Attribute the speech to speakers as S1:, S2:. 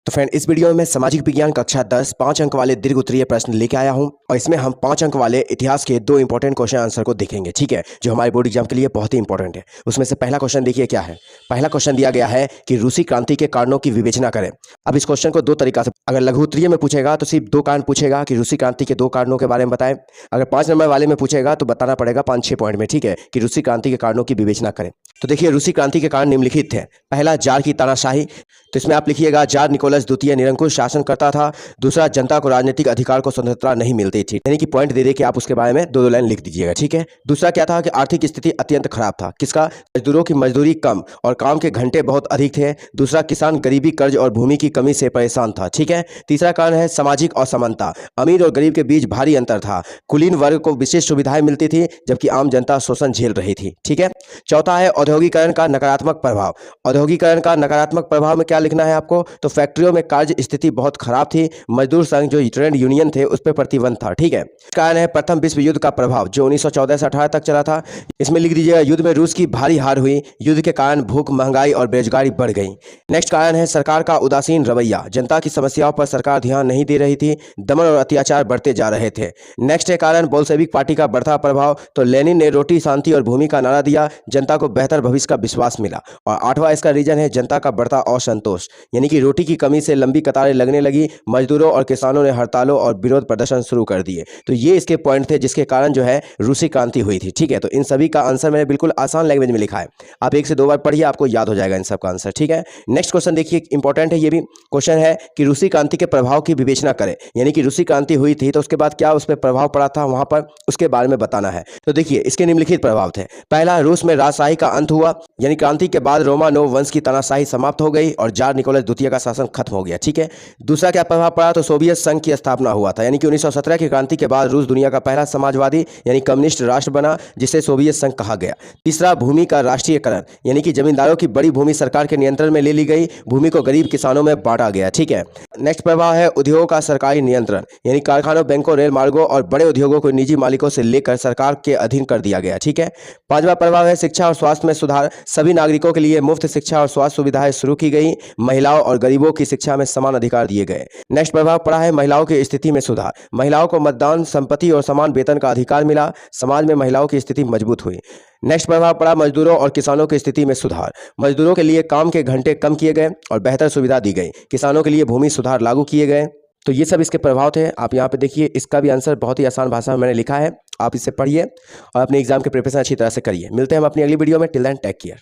S1: तो फ्रेंड, इस वीडियो में मैं सामाजिक विज्ञान कक्षा 10 5 अंक वाले दीर्घ उत्तरीय प्रश्न लेके आया हूं और इसमें हम 5 अंक वाले इतिहास के 2 इंपॉर्टेंट क्वेश्चन आंसर को देखेंगे। ठीक है, जो हमारे बोर्ड एग्जाम के लिए बहुत ही इंपॉर्टेंट है। उसमें से पहला क्वेश्चन देखिए क्या है। पहला क्वेश्चन दिया गया है कि रूसी क्रांति के कारणों की विवेचना करें। अब इस क्वेश्चन को दो तरीका से, अगर लघु उत्तरीय में पूछेगा तो सिर्फ 2 कारण पूछेगा कि रूसी क्रांति के 2 कारणों के बारे में बताएं। अगर 5 नंबर वाले में पूछेगा तो बताना पड़ेगा 5-6 पॉइंट में, ठीक है, कि रूसी क्रांति के कारणों की विवेचना करें। तो देखिए, रूसी क्रांति के कारण निम्नलिखित थे। पहला, जार की तानाशाही। तो इसमें आप लिखिएगा जार निकोलस द्वितीय निरंकुश शासन करता था। दूसरा, जनता को राजनीतिक अधिकार को स्वतंत्रता नहीं मिलती थी, यानी कि पॉइंट दे दे के आप उसके बारे में 2-2 लाइन लिख दीजिएगा। ठीक है। दूसरा क्या था कि आर्थिक स्थिति अत्यंत खराब था। किसका? मजदूरों की मजदूरी कम और काम के घंटे बहुत अधिक थे। दूसरा, किसान गरीबी, कर्ज और भूमि की कमी से परेशान था। ठीक है। तीसरा कारण है सामाजिक असमानता। अमीर और गरीब के बीच भारी अंतर था। कुलीन वर्ग को विशेष सुविधाएं मिलती थी जबकि आम जनता शोषण झेल रही थी। ठीक है। चौथा है औद्योगिकरण का नकारात्मक प्रभाव। औद्योगिकरण का नकारात्मक प्रभाव में क्या लिखना है आपको? तो फैक्ट्रियों में कार्य स्थिति बहुत खराब थी। मजदूर संघ जो ट्रेड यूनियन थे उस पर प्रतिबंध था। ठीक है। कारण है प्रथम विश्व युद्ध का प्रभाव जो 1914 से 18 तक चला था। इसमें लिख दीजिएगा युद्ध में रूस की भारी हार हुई। युद्ध के कारण भूख, महंगाई और बेरोजगारी बढ़ गई। नेक्स्ट कारण है सरकार का उदासीन रवैया। जनता की समस्याओं पर सरकार ध्यान नहीं दे रही थी। दमन और अत्याचार बढ़ते जा रहे थे। नेक्स्ट है कारण बोल्शेविक पार्टी का बढ़ता प्रभाव। तो लेनिन ने रोटी, शांति और भूमि का नारा दिया। जनता को बेहतर भविष्य का विश्वास मिला। और 8वां इसका रीजन है जनता का बढ़ता असंतोष, यानी कि रोटी की कमी से लंबी कतारें लगने लगी। मजदूरों और किसानों ने हड़तालों और विरोध प्रदर्शन शुरू कर दिए। तो ये इसके पॉइंट थे जिसके कारण जो है रूसी क्रांति हुई थी। ठीक है। तो इन सभी का आंसर मैंने बिल्कुल आसान लैंग्वेज में लिखा है। आप 1 से 2 बार पढ़िए, आपको याद हो जाएगा इन सब का आंसर। ठीक है। नेक्स्ट क्वेश्चन देखिए, इंपॉर्टेंट है ये भी। क्वेश्चन है कि रूसी क्रांति के प्रभाव की विवेचना करें, यानी कि रूसी क्रांति हुई थी तो उसके बाद क्या उस पर प्रभाव पड़ा था वहां पर, उसके बारे में बताना है। तो देखिए, इसके निम्नलिखित प्रभाव थे। पहला, रूस में राजशाही का अंत हुआ, यानी क्रांति के बाद रोमानोव वंश की तानाशाही समाप्त हो गई और जार निकोलस द्वितीय का शासन खत्म हो गया। ठीक है। दूसरा क्या प्रभाव पड़ा? तो सोवियत संघ की स्थापना हुआ था, यानी कि 1917 की क्रांति के बाद रूस दुनिया का पहला समाजवादी यानी कम्युनिस्ट राष्ट्र बना, जिसे सोवियत संघ कहा गया। तीसरा, भूमि का राष्ट्रीयकरण, यानी कि जमींदारों की बड़ी भूमि सरकार के नियंत्रण में ले ली गई। भूमि को गरीब किसानों में बांटा गया। ठीक है। नेक्स्ट प्रभाव है उद्योगों का सरकारी नियंत्रण, यानी कारखानों, बैंकों, रेल मार्गों और बड़े उद्योगों को निजी मालिकों से लेकर सरकार के अधीन कर दिया गया। ठीक है। 5वां प्रभाव है शिक्षा और स्वास्थ्य में सुधार। सभी नागरिकों के लिए मुफ्त शिक्षा और स्वास्थ्य सुविधाएं शुरू की गई। महिलाओं और गरीबों की शिक्षा में समान अधिकार दिए गए। नेक्स्ट प्रभाव पड़ा है महिलाओं की स्थिति में सुधार। महिलाओं को मतदान, संपत्ति और समान वेतन का अधिकार मिला। समाज में महिलाओं की स्थिति मजबूत हुई। नेक्स्ट प्रभाव पड़ा मजदूरों और किसानों की स्थिति में सुधार। मजदूरों के लिए काम के घंटे कम किए गए और बेहतर सुविधा दी गई। किसानों के लिए भूमि सुधार लागू किए गए। तो ये सब इसके प्रभाव थे। आप यहाँ पे देखिए, इसका भी आंसर बहुत ही आसान भाषा में मैंने लिखा है। आप इसे पढ़िए और अपने एग्जाम के प्रिपरेशन अच्छी तरह से करिए। मिलते हैं हम अपनी अगली वीडियो में। Till then take care.